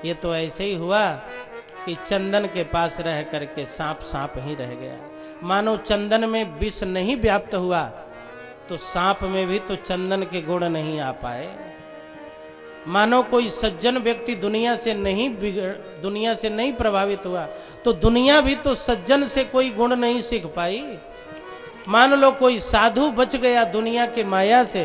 ये तो ऐसे ही हुआ कि चंदन के पास रह करके सांप सांप ही रह गया। मानो चंदन में विष नहीं व्याप्त हुआ तो सांप में भी तो चंदन के गुण नहीं आ पाए। मानो कोई सज्जन व्यक्ति दुनिया से नहीं प्रभावित हुआ तो दुनिया भी तो सज्जन से कोई गुण नहीं सीख पाई। मान लो कोई साधु बच गया दुनिया के माया से,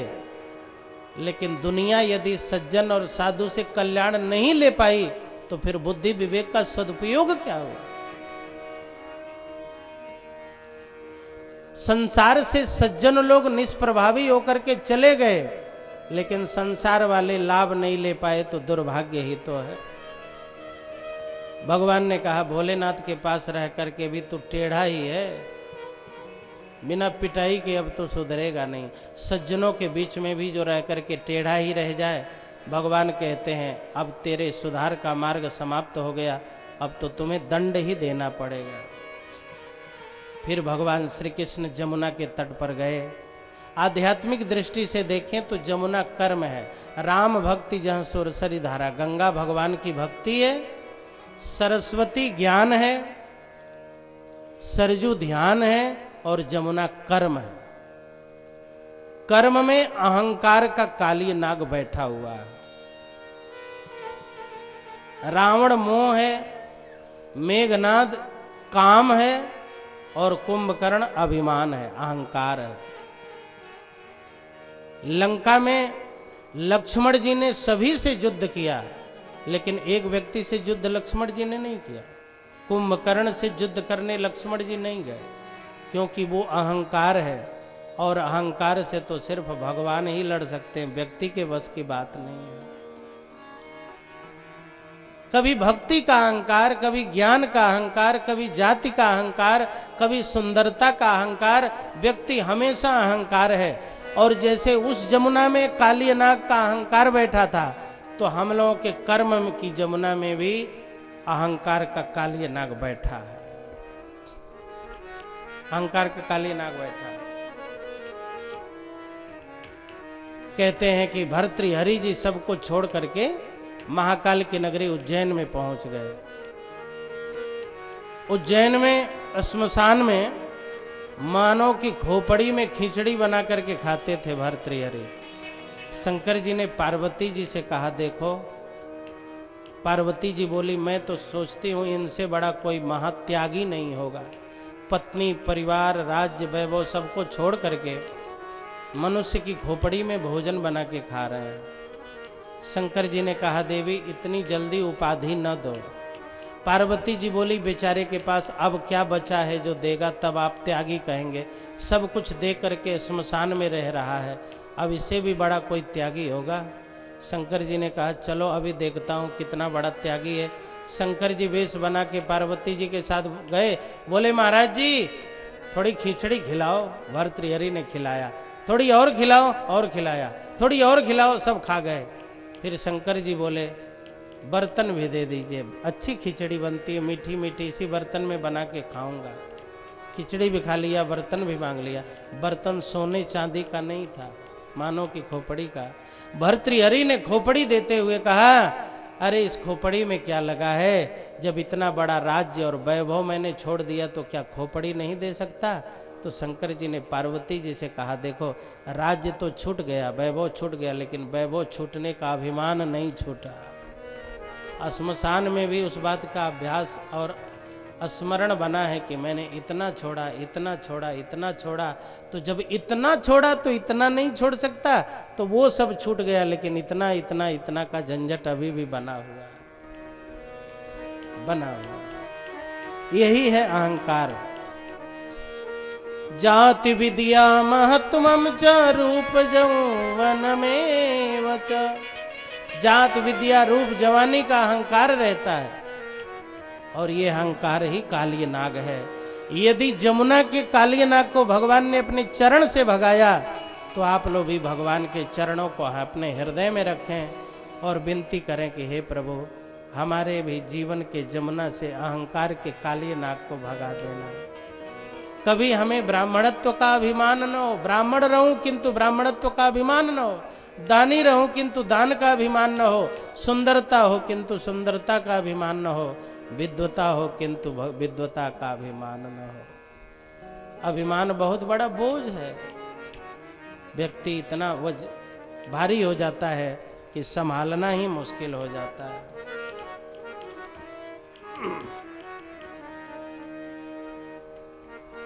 लेकिन दुनिया यदि सज्जन और साधु से कल्याण नहीं ले पाई तो फिर बुद्धि विवेक का सदुपयोग क्या हुआ। संसार से सज्जन लोग निष्प्रभावी होकर के चले गए, लेकिन संसार वाले लाभ नहीं ले पाए तो दुर्भाग्य ही तो है। भगवान ने कहा भोलेनाथ के पास रह करके भी तू टेढ़ा ही है, बिना पिटाई के अब तो सुधरेगा नहीं। सज्जनों के बीच में भी जो रह करके टेढ़ा ही रह जाए, भगवान कहते हैं अब तेरे सुधार का मार्ग समाप्त हो गया, अब तो तुम्हें दंड ही देना पड़ेगा। फिर भगवान श्री कृष्ण जमुना के तट पर गए। आध्यात्मिक दृष्टि से देखें तो जमुना कर्म है, राम भक्ति जहाँ सुरसरी धारा, गंगा भगवान की भक्ति है, सरस्वती ज्ञान है, सरजू ध्यान है और जमुना कर्म है। कर्म में अहंकार का काली नाग बैठा हुआ है, रावण मोह है, मेघनाद काम है और कुंभकर्ण अभिमान है, अहंकार है। लंका में लक्ष्मण जी ने सभी से युद्ध किया, लेकिन एक व्यक्ति से युद्ध लक्ष्मण जी ने नहीं किया। कुंभकर्ण से युद्ध करने लक्ष्मण जी नहीं गए, क्योंकि वो अहंकार है और अहंकार से तो सिर्फ भगवान ही लड़ सकते हैं, व्यक्ति के बस की बात नहीं है। कभी भक्ति का अहंकार, कभी ज्ञान का अहंकार, कभी जाति का अहंकार, कभी सुंदरता का अहंकार, व्यक्ति हमेशा अहंकार है। और जैसे उस जमुना में काली नाग का अहंकार बैठा था, तो हम लोगों के कर्म की जमुना में भी अहंकार का काली नाग बैठा है, अहंकार का काली नाग बैठा है। कहते हैं कि भर्तृहरि जी सबको छोड़ करके महाकाल की नगरी उज्जैन में पहुंच गए। उज्जैन में श्मशान में मानव की खोपड़ी में खिचड़ी बना करके खाते थे भर्तृहरि। शंकर जी ने पार्वती जी से कहा देखो, पार्वती जी बोली मैं तो सोचती हूँ इनसे बड़ा कोई महात्यागी नहीं होगा, पत्नी परिवार राज्य वैभव सबको छोड़ करके मनुष्य की खोपड़ी में भोजन बना के खा रहे हैं। शंकर जी ने कहा देवी इतनी जल्दी उपाधि न दो। पार्वती जी बोली बेचारे के पास अब क्या बचा है जो देगा तब आप त्यागी कहेंगे, सब कुछ दे करके श्मशान में रह रहा है, अब इससे भी बड़ा कोई त्यागी होगा। शंकर जी ने कहा चलो अभी देखता हूँ कितना बड़ा त्यागी है। शंकर जी वेश बना के पार्वती जी के साथ गए, बोले महाराज जी थोड़ी खिचड़ी खिलाओ। भर्तृहरि ने खिलाया, थोड़ी और खिलाओ, और खिलाया, थोड़ी और खिलाओ, सब खा गए। फिर शंकर जी बोले बर्तन भी दे दीजिए, अच्छी खिचड़ी बनती है मीठी मीठी, इसी बर्तन में बना के खाऊंगा। खिचड़ी भी खा लिया, बर्तन भी मांग लिया। बर्तन सोने चांदी का नहीं था, मानव की खोपड़ी का। भर्तृहरि ने खोपड़ी देते हुए कहा अरे इस खोपड़ी में क्या लगा है, जब इतना बड़ा राज्य और वैभव मैंने छोड़ दिया तो क्या खोपड़ी नहीं दे सकता। तो शंकर जी ने पार्वती जी से कहा देखो राज्य तो छूट गया, वैभव छूट गया, लेकिन वैभव छूटने का अभिमान नहीं छूटा। श्मशान में भी उस बात का अभ्यास और स्मरण बना है कि मैंने इतना छोड़ा, इतना छोड़ा, इतना छोड़ा। तो जब इतना छोड़ा तो इतना नहीं छोड़ सकता, तो वो सब छूट गया, लेकिन इतना इतना इतना का झंझट अभी भी बना हुआ, बना हुआ। यही है अहंकार। जाति विद्या महत्वम च रूप यौवन में च। जात विद्या रूप जवानी का अहंकार रहता है, और ये अहंकार ही काली नाग है। यदि जमुना के काली नाग को भगवान ने अपने चरण से भगाया, तो आप लोग भी भगवान के चरणों को अपने हृदय में रखें और विनती करें कि हे प्रभु हमारे भी जीवन के जमुना से अहंकार के काली नाग को भगा देना। कभी हमें ब्राह्मणत्व का अभिमान न हो, ब्राह्मण रहूं किंतु ब्राह्मणत्व का अभिमान न हो। दानी रहूं किंतु दान का अभिमान न हो, सुंदरता हो किंतु सुंदरता का अभिमान न हो, विद्वता हो किंतु विद्वता का अभिमान न हो। अभिमान बहुत बड़ा बोझ है, व्यक्ति इतना भारी हो जाता है कि संभालना ही मुश्किल हो जाता है।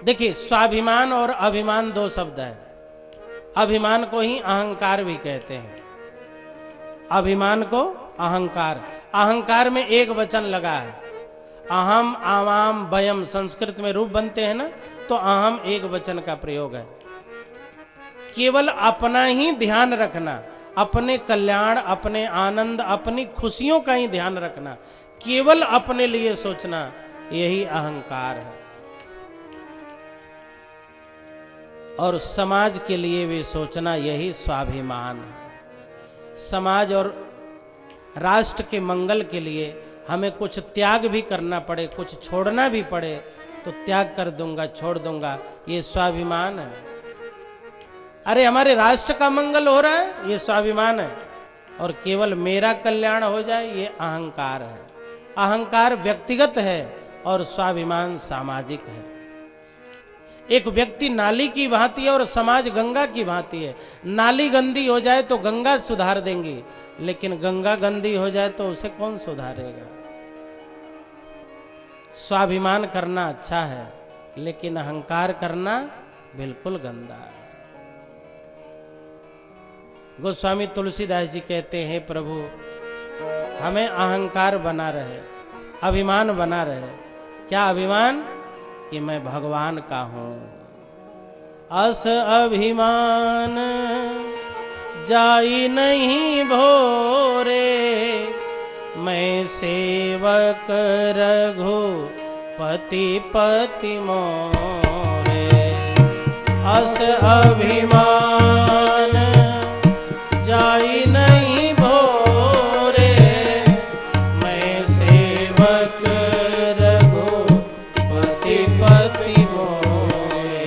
देखिए, स्वाभिमान और अभिमान दो शब्द है। अभिमान को ही अहंकार भी कहते हैं। अभिमान को अहंकार, अहंकार में एक वचन लगा है, अहम आवाम वयम, संस्कृत में रूप बनते हैं ना, तो अहम एक वचन का प्रयोग है। केवल अपना ही ध्यान रखना, अपने कल्याण, अपने आनंद, अपनी खुशियों का ही ध्यान रखना, केवल अपने लिए सोचना, यही अहंकार है। और समाज के लिए भी सोचना, यही स्वाभिमान है। समाज और राष्ट्र के मंगल के लिए हमें कुछ त्याग भी करना पड़े, कुछ छोड़ना भी पड़े, तो त्याग कर दूंगा, छोड़ दूंगा, ये स्वाभिमान है। अरे हमारे राष्ट्र का मंगल हो रहा है, ये स्वाभिमान है, और केवल मेरा कल्याण हो जाए, ये अहंकार है। अहंकार व्यक्तिगत है और स्वाभिमान सामाजिक है। एक व्यक्ति नाली की भांति है और समाज गंगा की भांति है। नाली गंदी हो जाए तो गंगा सुधार देंगी, लेकिन गंगा गंदी हो जाए तो उसे कौन सुधारेगा। स्वाभिमान करना अच्छा है, लेकिन अहंकार करना बिल्कुल गंदा है। गोस्वामी तुलसीदास जी कहते हैं, प्रभु हमें अहंकार बना रहे, अभिमान बना रहे। क्या अभिमान? कि मैं भगवान का हूं। अस अभिमान जाई नहीं भोरे, मैं सेवक रघुपति पति मोरे। अस अभिमान जाई नहीं भोरे, मैं सेवक रघुपति पति मोरे।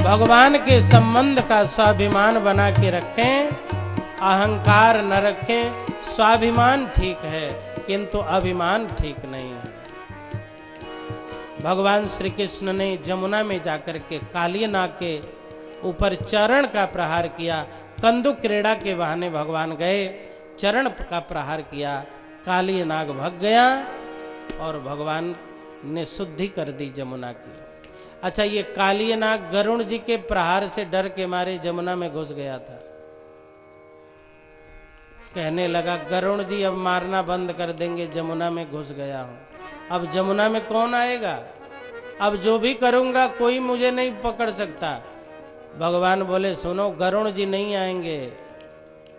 भगवान के संबंध का स्वाभिमान बना के रखें, अहंकार न रखें। स्वाभिमान ठीक है किंतु अभिमान ठीक नहीं है। भगवान श्री कृष्ण ने जमुना में जाकर के काली नाग के ऊपर चरण का प्रहार किया। कंदुक क्रीड़ा के बहाने भगवान गए, चरण का प्रहार किया, काली नाग भाग गया और भगवान ने शुद्धि कर दी जमुना की। अच्छा, ये काली नाग गरुण जी के प्रहार से डर के मारे जमुना में घुस गया था। कहने लगा, गरुण जी अब मारना बंद कर देंगे, जमुना में घुस गया हूं, अब जमुना में कौन आएगा, अब जो भी करूंगा कोई मुझे नहीं पकड़ सकता। भगवान बोले, सुनो, गरुण जी नहीं आएंगे,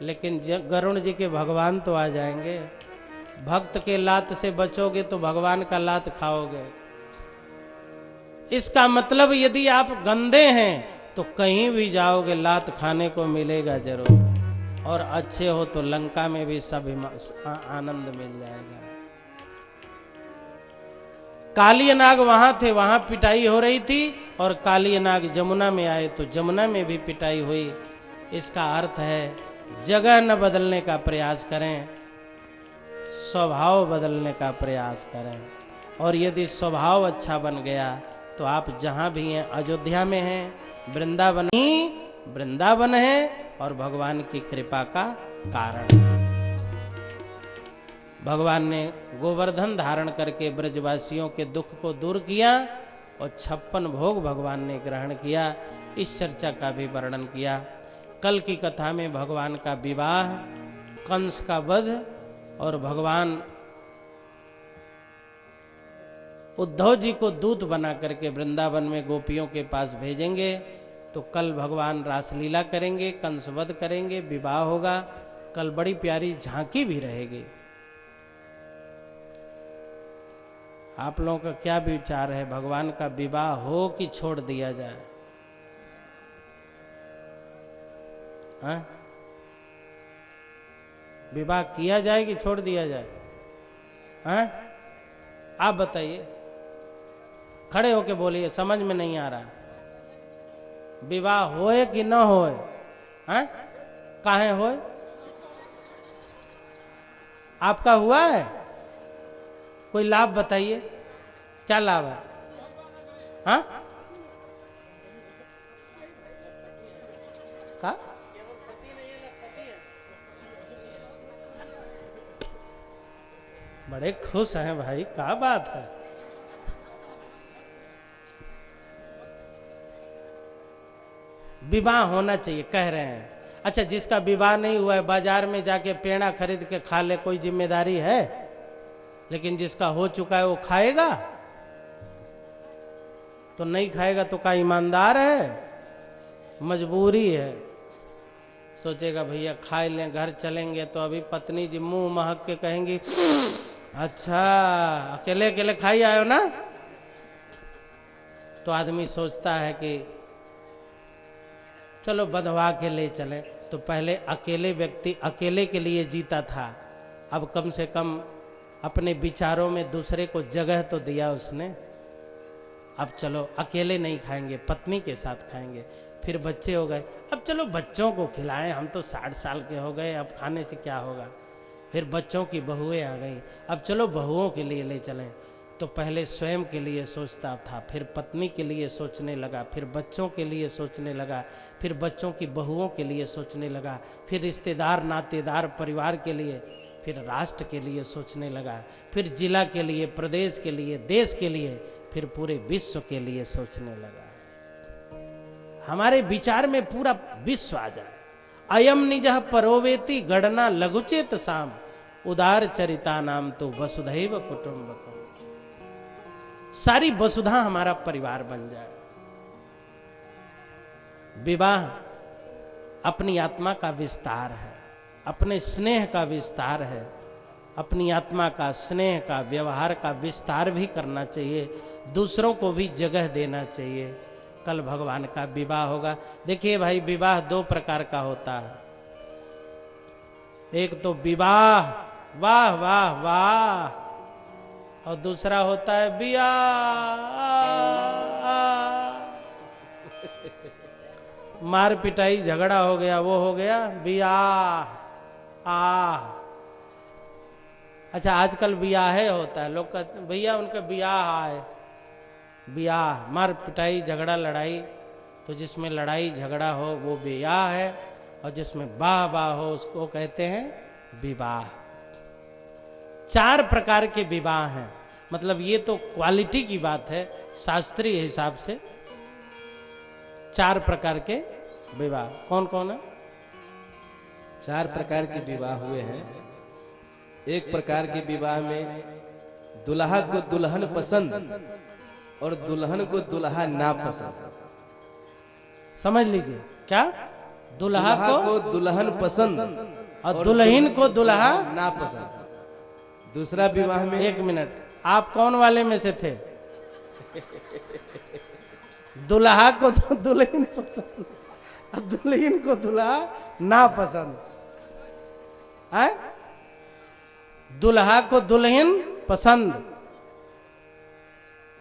लेकिन गरुण जी के भगवान तो आ जाएंगे। भक्त के लात से बचोगे तो भगवान का लात खाओगे। इसका मतलब यदि आप गंदे हैं तो कहीं भी जाओगे लात खाने को मिलेगा जरूर, और अच्छे हो तो लंका में भी सब आनंद मिल जाएगा। काली नाग वहां थे, वहां पिटाई हो रही थी, और काली नाग जमुना में आए तो जमुना में भी पिटाई हुई। इसका अर्थ है जगह न बदलने का प्रयास करें, स्वभाव बदलने का प्रयास करें। और यदि स्वभाव अच्छा बन गया तो आप जहाँ भी हैं, अयोध्या में हैं, वृंदावन ही वृंदावन है और भगवान की कृपा का कारण। भगवान ने गोवर्धन धारण करके ब्रजवासियों के दुख को दूर किया और 56 भोग भगवान ने ग्रहण किया। इस चर्चा का भी वर्णन किया। कल की कथा में भगवान का विवाह, कंस का वध, और भगवान उद्धव जी को दूत बना करके वृंदावन में गोपियों के पास भेजेंगे। तो कल भगवान रासलीला करेंगे, कंस वध करेंगे, विवाह होगा। कल बड़ी प्यारी झांकी भी रहेगी। आप लोगों का क्या विचार है, भगवान का विवाह हो कि छोड़ दिया जाए? हाँ? विवाह किया जाए कि छोड़ दिया जाए? हाँ? आप बताइए, खड़े होके बोलिए, समझ में नहीं आ रहा। विवाह होए कि न होए? हाँ? काहे होए? आपका हुआ है? कोई लाभ बताइए, क्या लाभ है? हाँ? का? बड़े खुश हैं भाई, क्या बात है। विवाह होना चाहिए कह रहे हैं। अच्छा, जिसका विवाह नहीं हुआ है बाजार में जाके पेड़ा खरीद के खा ले, कोई जिम्मेदारी है? लेकिन जिसका हो चुका है वो खाएगा? तो नहीं खाएगा तो क्या ईमानदार है? मजबूरी है। सोचेगा भैया खा लें, घर चलेंगे तो अभी पत्नी जी मुंह महक के कहेंगी, अच्छा अकेले अकेले खाई आयो ना। तो आदमी सोचता है कि चलो बंधवा के ले चले। तो पहले अकेले व्यक्ति अकेले के लिए जीता था, अब कम से कम अपने विचारों में दूसरे को जगह तो दिया उसने। अब चलो अकेले नहीं खाएंगे, पत्नी के साथ खाएंगे। फिर बच्चे हो गए, अब चलो बच्चों को खिलाएं, हम तो 60 साल के हो गए, अब खाने से क्या होगा। फिर बच्चों की बहुएं आ गई, अब चलो बहुओं के लिए ले चलें। तो पहले स्वयं के लिए सोचता था, फिर पत्नी के लिए सोचने लगा, फिर बच्चों के लिए सोचने लगा, फिर बच्चों की बहुओं के लिए सोचने लगा, फिर रिश्तेदार नातेदार परिवार के लिए, फिर राष्ट्र के लिए सोचने लगा, फिर जिला के लिए, प्रदेश के लिए, देश के लिए, फिर पूरे विश्व के लिए सोचने लगा। हमारे विचार में पूरा विश्व आ जाए। अयम निजः परोवेति गणना लघुचेत साम, उदार चरिता नाम तो वसुधैव कुटुंबकम। सारी वसुधा हमारा परिवार बन जाए। विवाह अपनी आत्मा का विस्तार है, अपने स्नेह का विस्तार है, अपनी आत्मा का स्नेह का व्यवहार का विस्तार भी करना चाहिए, दूसरों को भी जगह देना चाहिए। कल भगवान का विवाह होगा। देखिए भाई, विवाह 2 प्रकार का होता है। एक तो विवाह वाह वाह वाह, और दूसरा होता है बियाह। मार पिटाई झगड़ा हो गया, वो हो गया बियाह। अच्छा, आजकल बियाह होता है, लोग कहते हैं भैया उनका बियाह आए। बियाह मार पिटाई झगड़ा लड़ाई, तो जिसमें लड़ाई झगड़ा हो वो बियाह है, और जिसमें वाह वाह हो उसको कहते हैं विवाह। 4 प्रकार के विवाह हैं। मतलब ये तो क्वालिटी की बात है, शास्त्रीय हिसाब से 4 प्रकार के विवाह कौन कौन है? 4 प्रकार के विवाह हुए हैं। एक प्रकार के विवाह में दुल्हा को दुल्हन पसंद और दुल्हन को दुल्हा ना पसंद। समझ लीजिए, क्या? दुल्हा को दुल्हन पसंद और दुल्हन को दुल्हा ना पसंद। दूसरा विवाह में 1 मिनट, आप कौन वाले में से थे? दुल्हा को तो दुल्हन पसंद और दुल्हन को दुल्हा ना पसंद है? दुल्हा को दुल्हन पसंद।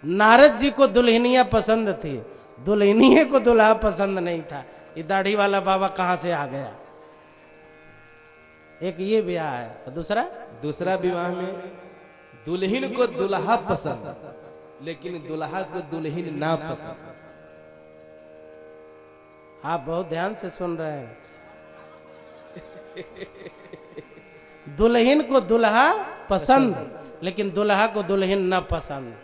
नारद जी को दुल्हनिया पसंद थी, दुल्हनिये को दुल्हा पसंद नहीं था। ये दाढ़ी वाला बाबा कहां से आ गया? एक ये ब्याह है, और दूसरा विवाह में दुल्हन को दुल्हा पसंद लेकिन दुल्हा को दुल्हन ना पसंद। आप बहुत ध्यान से सुन रहे हैं। दुल्हन को दुल्हा पसंद लेकिन दुल्हा को दुल्हन न पसंद।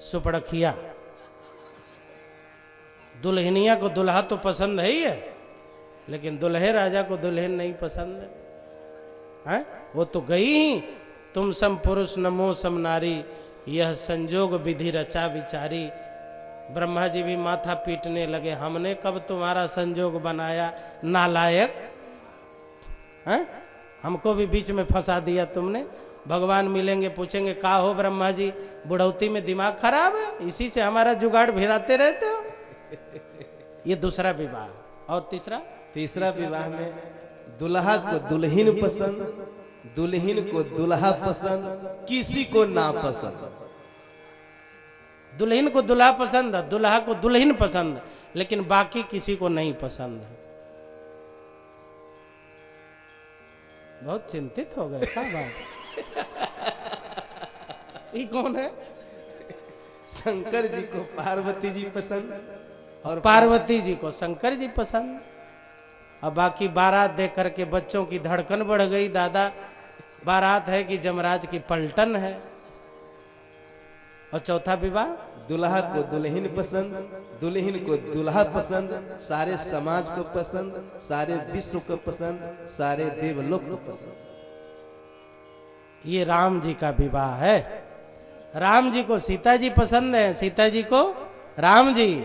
सुपड़खिया, दुल्हनिया को दुल्हा तो पसंद है ही है, लेकिन दुल्हे राजा को दुल्हन नहीं पसंद है। वो तो गई ही, तुम सम पुरुष नमो सम नारी, यह संजोग विधि रचा विचारी। ब्रह्मा जी भी माथा पीटने लगे, हमने कब तुम्हारा संजोग बनाया नालायक, हैं? हमको भी बीच में फंसा दिया तुमने। भगवान मिलेंगे पूछेंगे का हो ब्रह्मा जी, बुढ़ौती में दिमाग खराब है, इसी से हमारा जुगाड़ भिड़ाते रहते हो। ये दूसरा विवाह। और तीसरा विवाह में दुल्हा को दुल्हन पसंद, दुल्हन को दुल्हा पसंद, किसी को ना पसंद। दुल्हन को दुल्हा पसंद है, दुल्हा को दुल्हन पसंद, लेकिन बाकी किसी को नहीं पसंद है। बहुत चिंतित हो गए क्या बात? ये कौन है? शंकर जी को पार्वती जी पसंद और पार्वती जी को शंकर जी पसंद। अब बाकी बारात देख करके बच्चों की धड़कन बढ़ गई। दादा बारात है कि जमराज की पलटन है। और चौथा विवाह दुल्हा को दुल्हन पसंद, दुल्हन को दुल्हा पसंद, सारे समाज को पसंद, सारे विश्व को पसंद, सारे देवलोक को पसंद। ये राम जी का विवाह है। राम जी को सीता जी पसंद है, सीता जी को राम जी।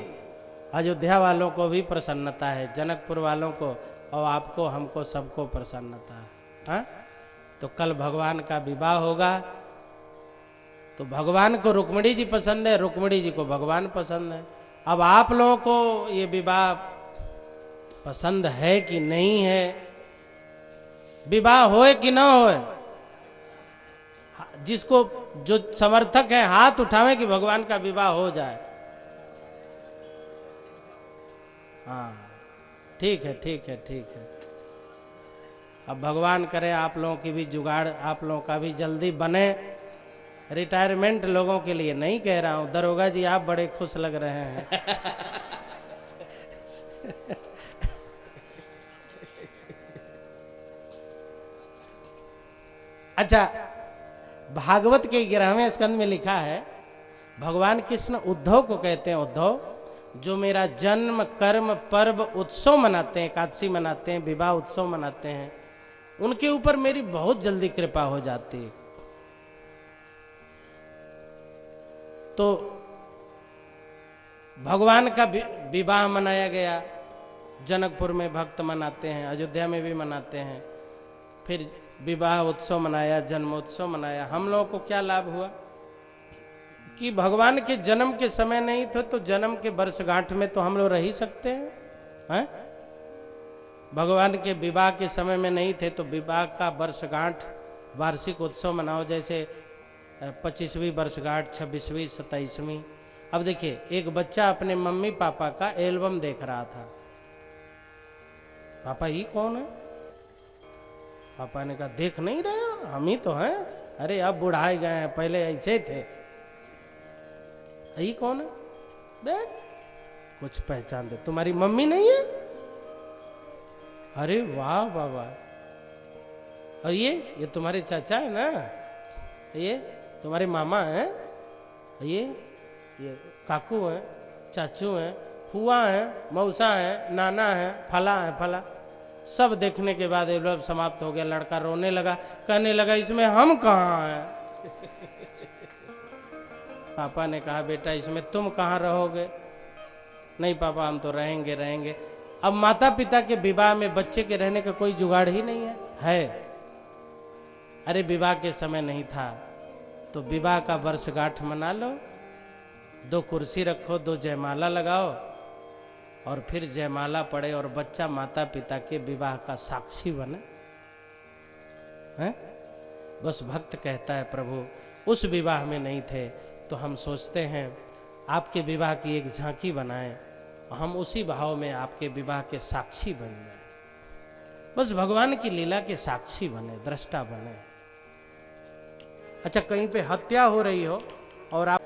अयोध्या वालों को भी प्रसन्नता है, जनकपुर वालों को, और आपको हमको सबको प्रसन्नता है। हाँ? तो कल भगवान का विवाह होगा। तो भगवान को रुक्मिणी जी पसंद है, रुक्मिणी जी को भगवान पसंद है। अब आप लोगों को ये विवाह पसंद है कि नहीं है? विवाह होए कि ना होए, जिसको जो समर्थक है हाथ उठावे कि भगवान का विवाह हो जाए। हाँ ठीक है, ठीक है, ठीक है। अब भगवान करे आप लोगों की भी जुगाड़, आप लोगों का भी जल्दी बने। रिटायरमेंट लोगों के लिए नहीं कह रहा हूं। दरोगा जी आप बड़े खुश लग रहे हैं। अच्छा, भागवत के 11वें स्कंद में लिखा है, भगवान कृष्ण उद्धव को कहते हैं, उद्धव जो मेरा जन्म कर्म पर्व उत्सव मनाते हैं, एकादशी मनाते हैं, विवाह उत्सव मनाते हैं, उनके ऊपर मेरी बहुत जल्दी कृपा हो जाती है। तो भगवान का विवाह मनाया गया, जनकपुर में भक्त मनाते हैं, अयोध्या में भी मनाते हैं, फिर विवाह उत्सव मनाया, जन्मोत्सव मनाया। हम लोगों को क्या लाभ हुआ कि भगवान के जन्म के समय नहीं थे तो जन्म के वर्षगांठ में तो हम लोग रह ही सकते हैं। भगवान के विवाह के समय में नहीं थे तो विवाह का वर्षगांठ वार्षिक उत्सव मनाओ, जैसे 25वीं वर्षगांठ, 26वीं, 27वीं। अब देखिए, एक बच्चा अपने मम्मी पापा का एल्बम देख रहा था। पापा ये कौन है? पापा ने कहा देख नहीं रहे हो, हम ही तो हैं। अरे अब बुढ़ाए गए हैं, पहले ऐसे थे। ये कौन है? देख कुछ पहचान दे, तुम्हारी मम्मी नहीं है? अरे वाह बाबा। और ये तुम्हारे चाचा है ना, ये तुम्हारे मामा है, ये काकू है, चाचू है, फुआ है, मौसा है, नाना है, फला है, फला। सब देखने के बाद एल्बम समाप्त हो गया। लड़का रोने लगा, कहने लगा इसमें हम कहाँ हैं? पापा ने कहा बेटा इसमें तुम कहाँ रहोगे? नहीं पापा हम तो रहेंगे रहेंगे। अब माता पिता के विवाह में बच्चे के रहने का कोई जुगाड़ ही नहीं है। अरे विवाह के समय नहीं था तो विवाह का वर्षगांठ मना लो, 2 कुर्सी रखो, 2 जयमाला लगाओ और फिर जयमाला पड़े और बच्चा माता पिता के विवाह का साक्षी बने। हैं? बस भक्त कहता है प्रभु उस विवाह में नहीं थे तो हम सोचते हैं आपके विवाह की एक झांकी बनाएं, हम उसी भाव में आपके विवाह के साक्षी बन जाए। बस भगवान की लीला के साक्षी बने, दृष्टा बने। अच्छा, कहीं पे हत्या हो रही हो और आप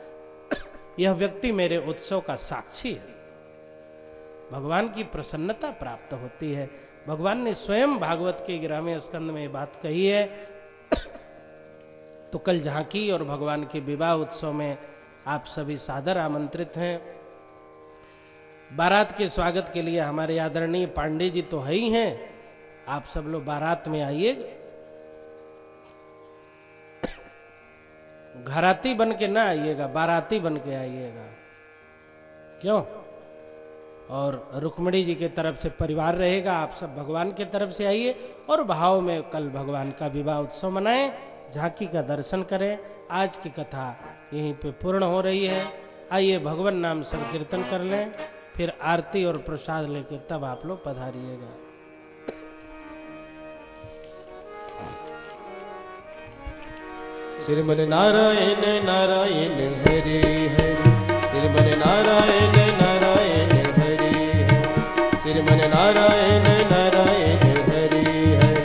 यह व्यक्ति मेरे उत्सव का साक्षी है, भगवान की प्रसन्नता प्राप्त होती है। भगवान ने स्वयं भागवत के 11वें स्कंद में बात कही है। तो कल झांकी और भगवान के विवाह उत्सव में आप सभी सादर आमंत्रित हैं। बारात के स्वागत के लिए हमारे आदरणीय पांडे जी तो है ही हैं, आप सब लोग बारात में आइए। घराती बन के ना आइएगा, बाराती बन के आइएगा। क्यों? और रुक्मिणी जी के तरफ से परिवार रहेगा, आप सब भगवान के तरफ से आइए और भाव में कल भगवान का विवाह उत्सव मनाएं, झांकी का दर्शन करें। आज की कथा यहीं पे पूर्ण हो रही है। आइए भगवान नाम संकीर्तन कर लें, फिर आरती और प्रसाद लेके तब आप लोग पधारिएगा। श्रीमन नारायण नारायण हरे हरे, श्रीमन नारायण नारायण हरे हरे, श्रीमन नारायण नारायण हरे हरे,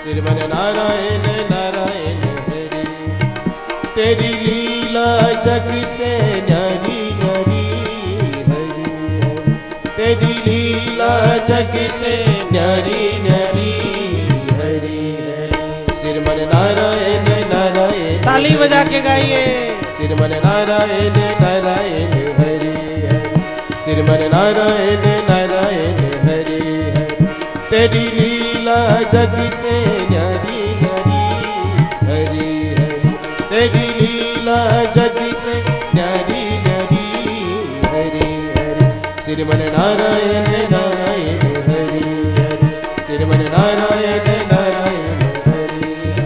श्रीमन नारायण नारायण हरे। तेरी लीला जग से न्यारी न्यारी हरे हरे, तेरी लीला जग से न्यारी न्यारी हरे हरे। श्रीमन नारायण नारायण ताली बजा के गाइए। श्रीमन नारायण नारायण हरे हरे, श्रीमन नारायण नारायण हरे हरे। तेरी लीला जग से न्यारी न्यारी हरे हरे, तेरी लीला जग से न्यारी न्यारी हरे हरे। श्रीमन नारायण नारायण हरे हरे, श्रीमन नारायण नारायण हरे हरे,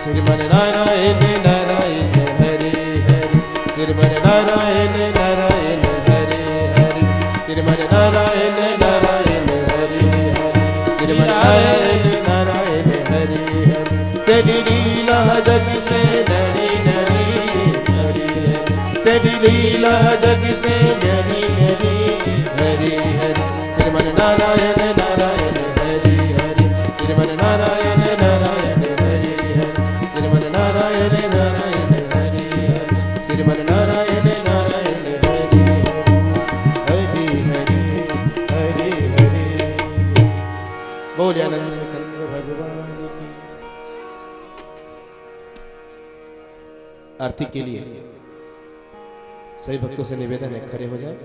श्रीमन नारायण नारायण हरे हरे, श्रीमन नारायण नारायण हरे हरे, श्रीमन नारायण नारायण हरे हरे, श्रीमन नारायण नारायण हरे हरे। तेरी लीला जग से न्यारी न्यारी हरे हरे, तेरी लीला जग से न्यारी न्यारी हरे हरे। श्रीमन नारायण नारायण हरे हरे, श्रीमन नारायण नारायण हरे हरे, श्रीमन नारायण नारायण हरे हरे, श्रीमन नारायण नारायण हरे हरे हरे हरे हरे। बोलिए आनंद कंद भगवान की। आरती के लिए सभी भक्तों से निवेदन है, खड़े हो जाए।